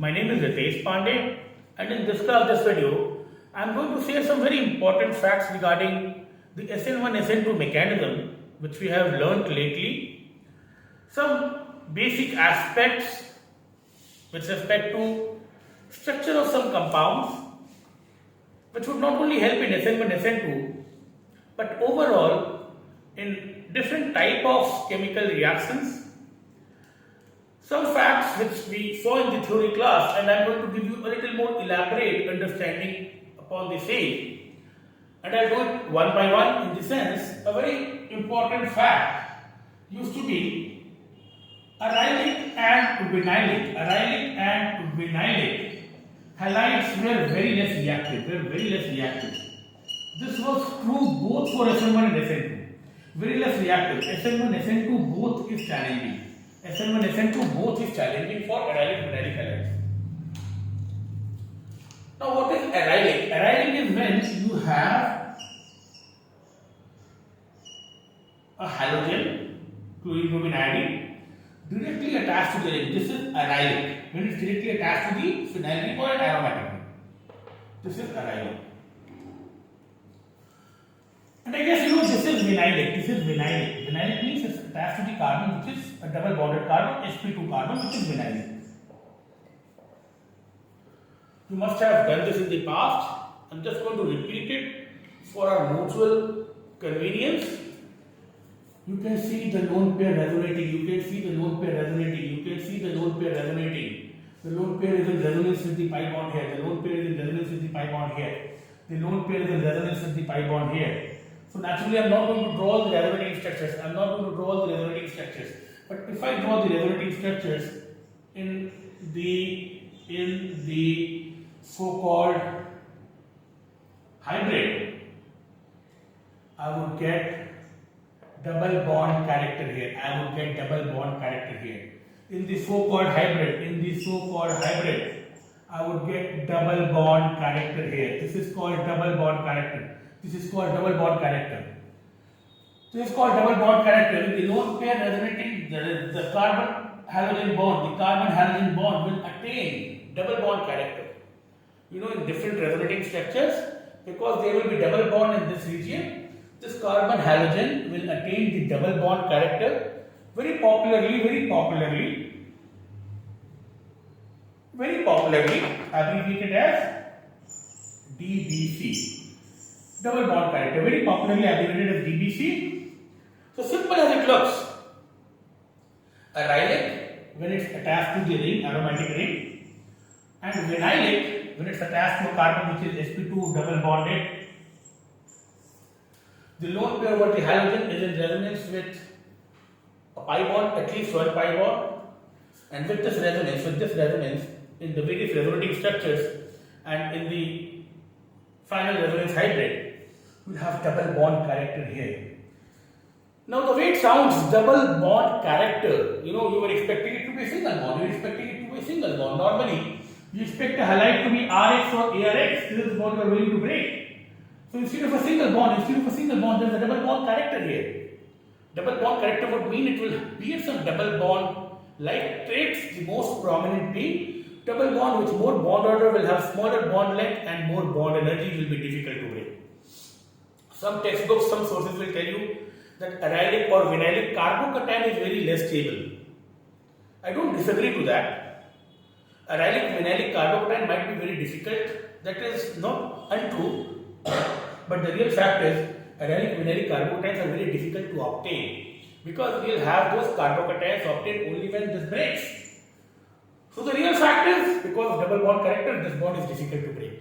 My name is Ritesh Pandey, and in this class, this video, I am going to share some very important facts regarding the SN1 SN2 mechanism which we have learnt lately. Some basic aspects with respect to structure of some compounds which would not only help in SN1 SN2 but overall in different type of chemical reactions. Some facts which we saw in the theory class, and I am going to give you a little more elaborate understanding upon the same, and I will do it one by one. In the sense, a very important fact used to be arylic and vinylic. Arylic and vinylic halides were very less reactive. This was true both for SN1 and SN2. Very less reactive. SN1, SN2 both is challenging. SN1, SN2 both is challenging for arylic vinylic halides. Now what is arylic? Arylic is when you have a halogen, chlorine, bromine, iodine, directly attached to the ring. This is arylic. When it is directly attached to the phenyl ring or an aromatic ring. This is arylic. And I guess you know this is vinylic. Vinylic means it's attached to the carbon, which is a double bonded carbon, sp2 carbon, which is vinylic. You must have done this in the past. I'm just going to repeat it for our mutual convenience. You can see the lone pair resonating. The lone pair is in resonance with the pi bond here. The lone pair is in resonance with the pi bond here. The lone pair is in resonance with the pi bond here. So naturally, I am not going to draw the resonating structures. But if I draw the resonating structures in the so-called hybrid, I would get double bond character here. In the so-called hybrid, I would get double bond character here. This is called double bond character. This is called double bond character. The lone pair resonating, the carbon halogen bond will attain double bond character. You know, in different resonating structures, because there will be double bond in this region, this carbon halogen will attain the double bond character very popularly abbreviated as DBC. Double bond character, very popularly abbreviated as DBC. So simple as it looks. Arylic when it's attached to the ring, aromatic ring, and vinylic when it's attached to a carbon which is sp2 double bonded. The lone pair over the halogen is in resonance with a pi bond, at least one pi bond, and with this resonance in the various resonating structures and in the final resonance hybrid, we will have double bond character here. Now the way it sounds, double bond character, you know, you were expecting it to be a single bond. Normally, you expect a halide to be Rx or ARX. This is the bond you are willing to break. So instead of a single bond, there is a double bond character here. Double bond character would mean it will bear some double bond like traits. The most prominent being double bond, which more bond order will have smaller bond length and more bond energy will be difficult to break. Some textbooks, some sources will tell you that arylic or vinylic carbocation is very less stable. I don't disagree to that. Arylic vinylic carbocation might be very difficult. That is not untrue. But the real fact is, arylic vinylic carbocations are very difficult to obtain because we will have those carbocations obtained only when this breaks. So the real fact is, because of double bond character, this bond is difficult to break.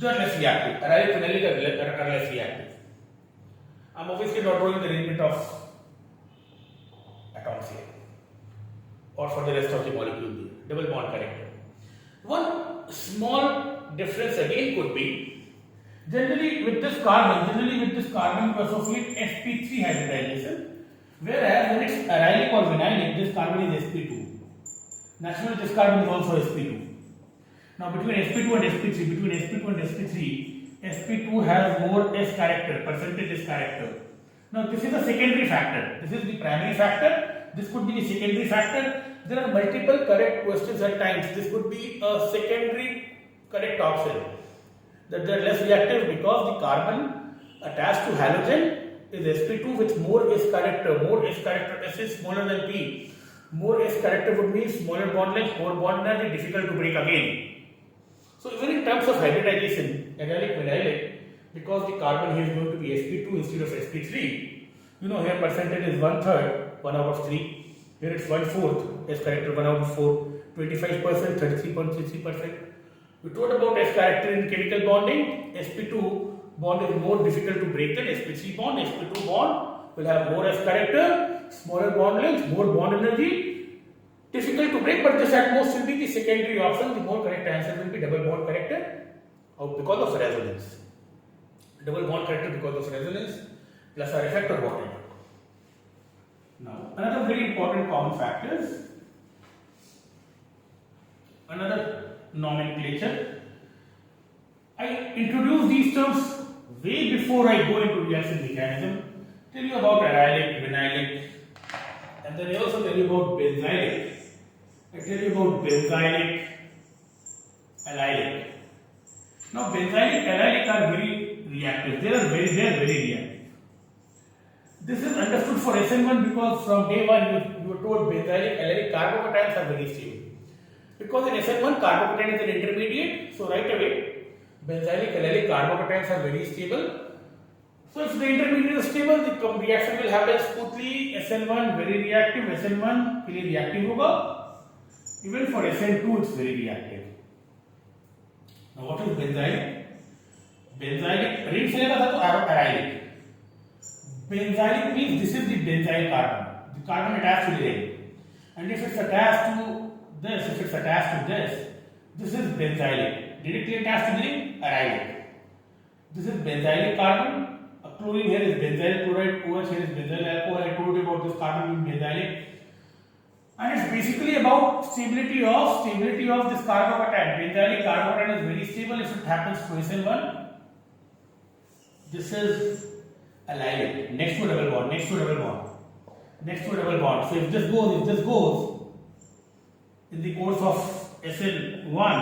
They are less reactive. Arylic vinylic are less reactive. I am obviously not drawing the arrangement of atoms here or for the rest of the molecule here. Double bond character. One small difference again could be, generally with this carbon you associate sp3 hybridization, whereas when it's arylic or vinylic, this carbon is sp2. Naturally, this carbon is also sp2. Now between sp2 and sp3, sp2 has more S character, percentage S character. Now this is a secondary factor. This is the primary factor. This could be the secondary factor. There are multiple correct questions at times. This could be a secondary correct option. That they are less reactive because the carbon attached to halogen is sp2 with more S character. More S character, S is smaller than P. More S character would mean smaller bond length, more bond energy, difficult to break again. So even in terms of hybridization, allylic vinylic, because the carbon here is going to be sp2 instead of sp3. You know here percentage is 1/3, 1 out of 3. Here it's 1/4, S character 1 out of 4, 25%, 33.33%. We told about S character in chemical bonding. sp2 bond is more difficult to break than sp3 bond. sp2 bond will have more S character, smaller bond length, more bond energy, difficult to break, but this at most will be the secondary option. The more correct answer will be double bond character because of resonance. Double bond character because of resonance plus our effect or whatever. Now, another very important common factors, another nomenclature. I introduce these terms way before I go into reaction mechanism. Tell you about allylic, vinylic, and then I also tell you about benzylic. I tell you about benzylic, allylic. Now, benzylic, allylic are very reactive. They are very reactive. This is understood for SN1 because from day one you were told benzylic, allylic carbocations are very stable. Because in SN1 carbocation is an intermediate, so right away benzylic, allylic carbocations are very stable. So if the intermediate is stable, the reaction will happen smoothly. SN1 very reactive, SN1 के लिए reactive होगा. Even for SN2 it's very reactive. Now what is benzylic? Benzylic ring चलेगा था तो allylic. Benzylic means this is the benzyl carbon. The carbon attached to the ring. And if it's attached to this, this is benzylic. Directly attached to the ring, allylic. This is benzylic carbon. Chlorine here is benzyl chloride, OH here is benzyl alcohol. I told you about this carbon being benzylic. And it's basically about stability of this carbocation. Benzylic carbocation is very stable if it happens to SN1. This is allylic. Next to a double bond. So if this goes in the course of SN1,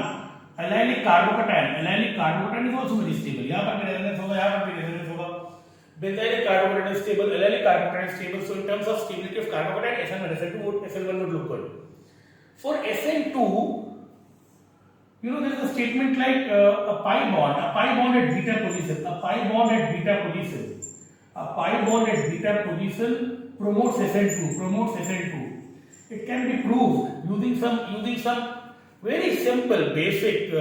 allylic carbocation is also very stable. यहाँ पर भी resonance होगा. Benzylic carbocation is stable, allylic carbocation is stable. So in terms of stability of carbocation, SN1 would look good. For SN2, you know there is a statement like a pi bond at beta position. A pi bond at beta position promotes SN2. It can be proved using some very simple basic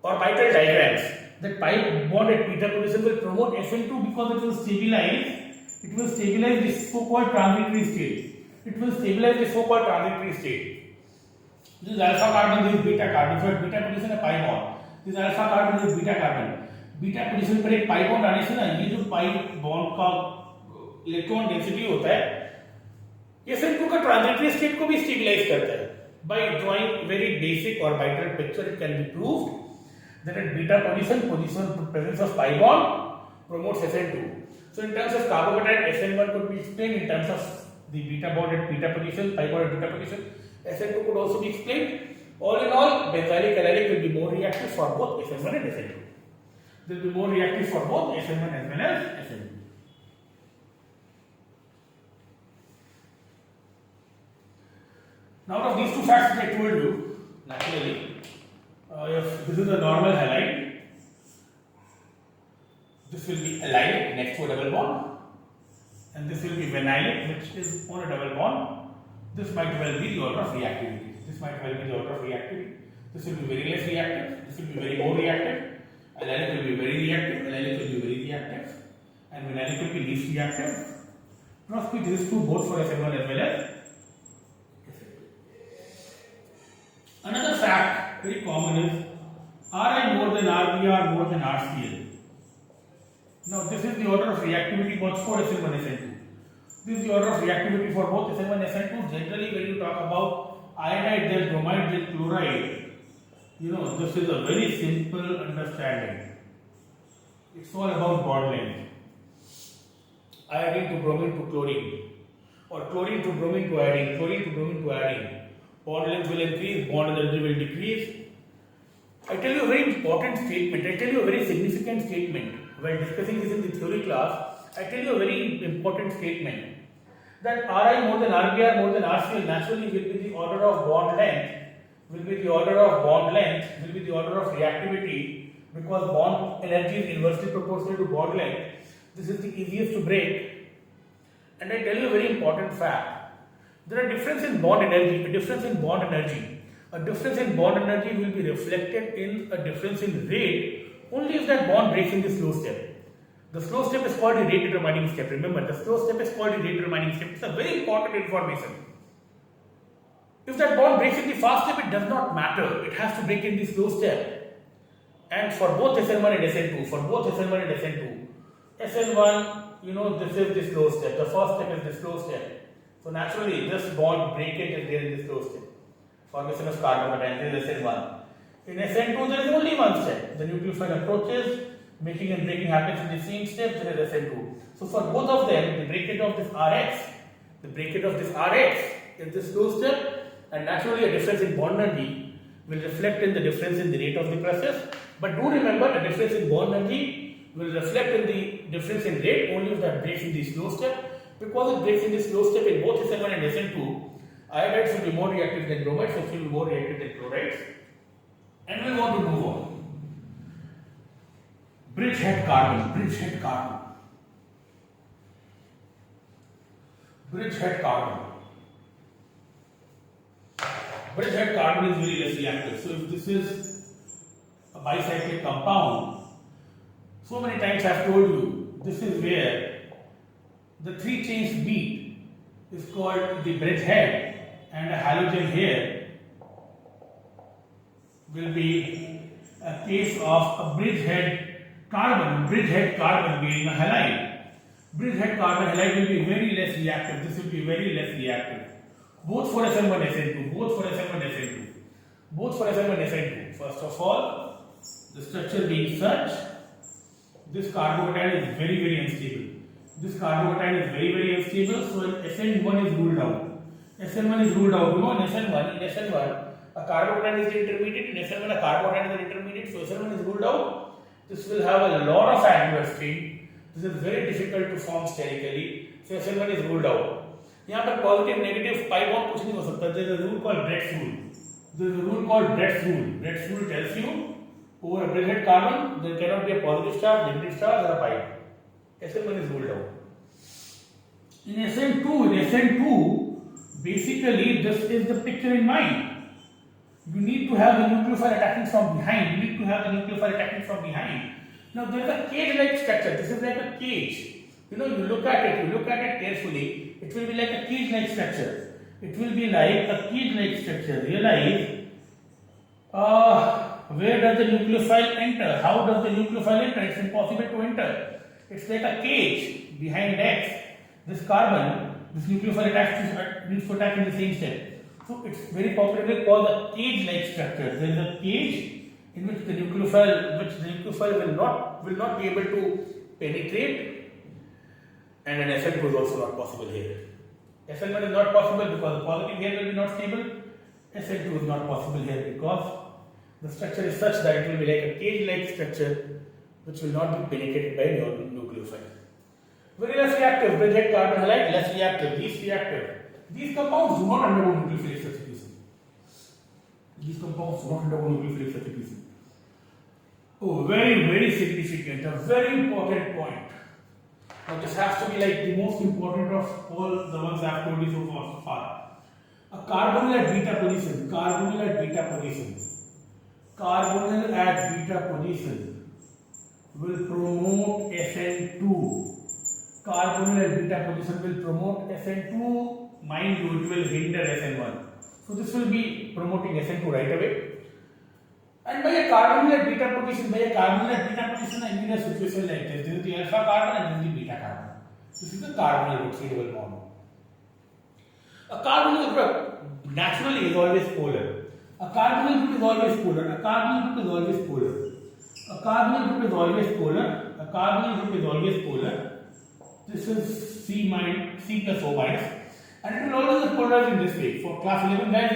orbital diagrams. That pi bond at beta position will promote SN2 because it will stabilize this so-called transitory state. This is alpha carbon, this is beta carbon. So at beta position a pi bond. This is alpha carbon, this is beta carbon. Beta position पर एक pi bond आने से ना ये जो pi bond का electron density होता है ये SN2 का ट्रांजिटरी स्टेट को भी स्टेबलाइज करता है. By drawing very basic orbital picture, it can be proved that at beta position presence of pi bond promotes SN2. So in terms of carbocation, SN1 could be explained. In terms of the beta bond at beta position, pi bond at beta position, SN2 could also be explained. All in all, benzylic allylic will be more reactive for both SN1 and SN2. They will be more reactive for both SN1 as well as SN2. Now, out of these two facts that I told you, naturally, if this is a normal halide, this will be allylic next to a double bond, and this will be vinylic, which is on a double bond. This might well be the order of reactivity. This will be very less reactive. This will be very more reactive. Allylic will be very reactive. And vinylic will be least reactive. Trust me, this is true both for SN1 as well as another fact, very common, is Ri more than Rb, more than RCl. Now, this is the order of reactivity both for SN1 and SN2. This is the order of reactivity for both SN1 and SN2. Generally, when you talk about iodide, then bromide, then chloride, you know, this is a very simple understanding. It's all about bond length. iodine to bromine to chlorine, or chlorine to bromine to iodine, chlorine to bromine to iodine, bond length will increase, bond energy will decrease. I tell you a very important statement, I tell you a very significant statement. While discussing this in the theory class, I tell you a very important statement that Ri more than Rbr more than Rcl naturally will be the order of bond length, will be the order of reactivity, because bond energy is inversely proportional to bond length. This is the easiest to break. And I tell you a very important fact. There are difference in bond energy, a difference in bond energy. A difference in bond energy will be reflected in a difference in rate only if that bond breaks in the slow step. The slow step is called the rate determining step. Remember, the slow step is called the rate determining step. It's a very important information. If that bond breaks in the fast step, it does not matter. It has to break in the slow step. And for both SN1 and SN2, SN1, this is the slow step. The first step is the slow step. So naturally, this bond breakage is there in the slow step. Formation of carbon cation, this is SN1. In SN2, there is only one step. The nucleophile approaches, making and breaking happens in the same step, there is SN2. So for both of them, the breakage of this Rx is the slow step, and naturally a difference in bond energy will reflect in the difference in the rate of the process. But do remember, a difference in bond energy will reflect in the difference in rate only if that breaks in the slow step. Because it breaks in the slow step in both SN1 and SN2, iodides will be more reactive than bromides, so it will be more reactive than chlorides. And we want to move on. Bridgehead carbon. Bridgehead carbon is very less reactive. So if this is a bicyclic compound, so many times I have told you, this is where the 3 chains meet, is called the bridgehead, and a halogen here will be a case of a bridgehead carbon being a halide. Bridgehead carbon halide will be very less reactive. This will be very less reactive. Both for SN1, SN2. First of all, the structure being such, this carbocation is very, very unstable. So SN1 is ruled out. In SN1, a carbocation is the intermediate. In SN1, a carbocation is the intermediate. So SN1 is ruled out. This will have a lot of angular strain. This is very difficult to form sterically. So SN1 is ruled out. यहाँ पर positive negative pi bond कुछ नहीं हो सकता. There is a rule called Brett's rule. Brett's rule tells you over a bridgehead carbon there cannot be a positive charge, negative charge, or a pi. SN1 is ruled out. In SN2, basically this is the picture in mind. You need to have the nucleophile attacking from behind. Now there is a cage-like structure. This is like a cage. You look at it carefully. It will be like a cage-like structure. Realize where does the nucleophile enter? How does the nucleophile enter? It's impossible to enter. It's like a cage behind X. This carbon, this nucleophile needs to attack in the same step. So it's very popularly called a cage-like structure. There is a cage in which the nucleophile will not be able to penetrate, and an SN2 is also not possible here. SN1 is not possible because the positive here will be not stable. SN2 is not possible here because the structure is such that it will be like a cage-like structure which will not be penetrated by your nucleophile. Very less reactive. Bridgehead carbon halide, less reactive, least reactive. These compounds do not undergo nucleophilic substitution. Oh, very, very significant, a very important point. Now this has to be like the most important of all the ones I have told you so far. A carbonyl at beta position will promote SN2. Mind you, it will hinder SN1. So this will be promoting SN2 right away. And by a carbonyl at beta position, I mean a situation like this. This is the alpha carbon and this is the beta carbon. This is the carbonyl oxidable bond. A carbonyl group naturally is always polar. A carbonyl group is always polar. this is C plus O minus, and it will always be polarized in this way. For class 11 guys,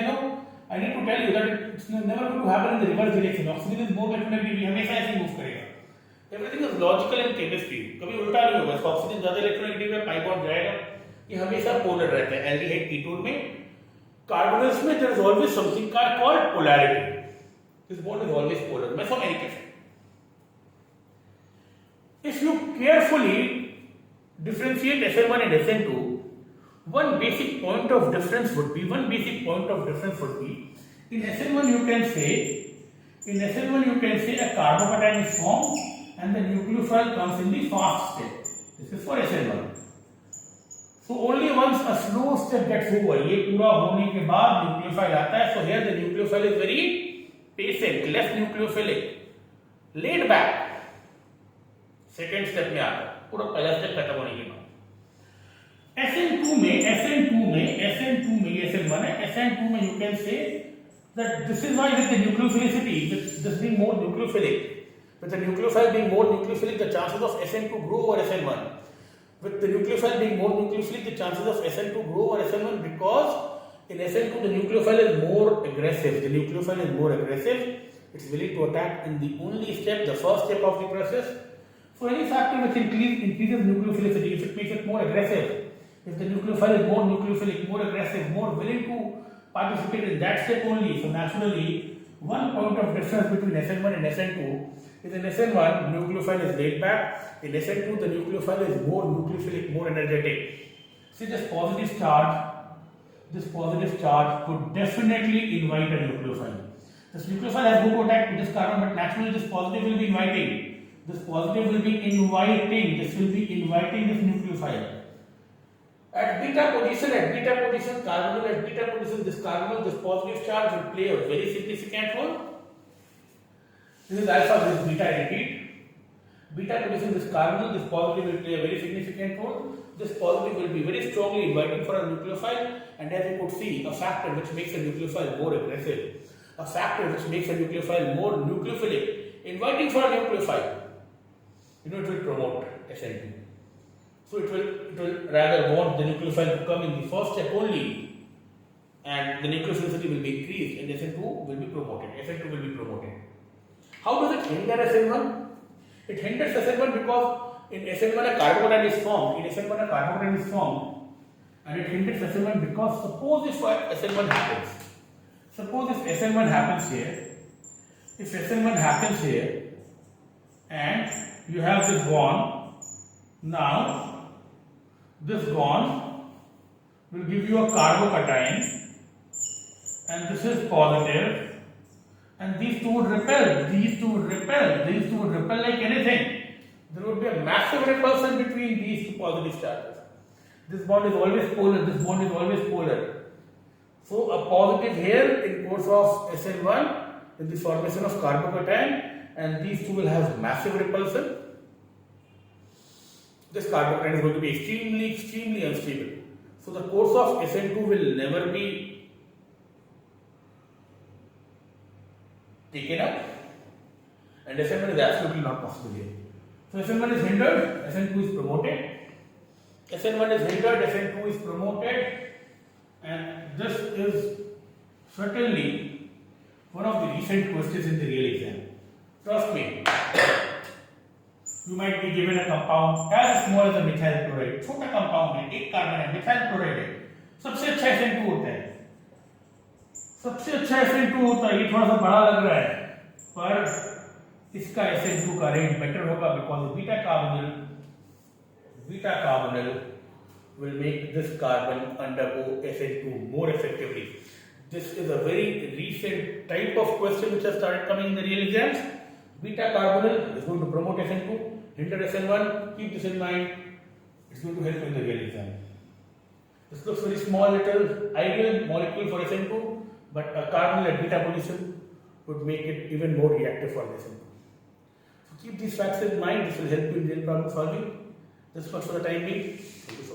I need to tell you that it's never going to happen in the reverse direction. Oxygen is more electronegative, हमेशा ऐसे move करेगा. Everything is logical in chemistry. कभी उल्टा नहीं होगा. Oxygen ज्यादा electronegative है, pi bond जाएगा. ये हमेशा पोलर रहते हैं. एल्डिहाइड कीटोन में, कार्बोनल्स में there is always something called polarity. This bond is always polar. Mesomeric effect. If you carefully differentiate SN1 and SN2, one basic point of difference would be in SN1 you can say a carbocation is formed and the nucleophile comes in the fast step. This is for SN1. So only once a slow step gets over, ये पूरा होने के बाद nucleophile आता है. So here the nucleophile is very patient, less nucleophilic, laid back. Second step में आता है, पूरा पहला step खत्म होने के बाद. SN2 में ये SN1 है. SN2 में you can say that this is why with the nucleophilicity, with this being more nucleophilic, with the nucleophile being more nucleophilic, the chances of SN2 grow over SN1. With the nucleophile being more nucleophilic, the chances of SN2 grow over SN1 because in SN2 the nucleophile is more aggressive. It's willing to attack in the only step, the first step of the process. So any factor which increases nucleophilicity, if it makes it more aggressive, if the nucleophile is more nucleophilic, more aggressive, more willing to participate in that step only, so naturally one point of difference between SN1 and SN2 is in SN1 nucleophile is laid back, in SN2 the nucleophile is more nucleophilic, more energetic. See, this positive charge could definitely invite a nucleophile. This nucleophile has no contact with this carbon, but naturally this positive will be inviting. This inviting this nucleophile. At beta position, this carbonyl, this positive charge will play a very significant role. This is alpha, this is beta, I repeat. Beta position, this carbonyl, this positive will play a very significant role. This positive will be very strongly inviting for a nucleophile, and as you could see, a factor which makes a nucleophile more aggressive, a factor which makes a nucleophile more nucleophilic, inviting for a nucleophile. It will promote SN2. So it will rather want the nucleophile to come in the first step only, and the nucleophilicity will be increased, and SN2 will be promoted. How does it hinder SN1? It hinders SN1 because in SN1 a carbocation is formed. And it hinders SN1 because suppose if SN1 happens. Suppose if SN1 happens here, and you have this bond. Now this bond will give you a carbocation, and this is positive, and these two would repel like anything. There would be a massive repulsion between these two positive charges. This bond is always polar, So a positive here in course of SN1 in the formation of carbocation, and these two will have massive repulsion. This carbocation is going to be extremely unstable. So the course of SN2 will never be taken up, and SN1 is absolutely not possible here. So SN1 is hindered, SN2 is promoted. SN2 is promoted, and this is certainly one of the recent questions in the real exam. Trust me. You might be given a compound as small as a methyl chloride. छोटा compound है, एक carbon है, methyl chloride है. सबसे अच्छा SN2 होता है. ये थोड़ा सा बड़ा लग रहा है, पर इसका SN2 का रेंज बेटर होगा because beta carbonyl will make this carbon undergo SN2 more effectively. This is a very recent type of question which has started coming in the real exams. Beta carbonyl is going to promote SN2, hinder SN1. Keep this in mind. It's going to help in the real exam. This looks very small, little ideal molecule for SN2, but a carbonyl at beta position would make it even more reactive for SN2. So keep these facts in mind. This will help you in real problem solving. This much for the time being. Thank you so much.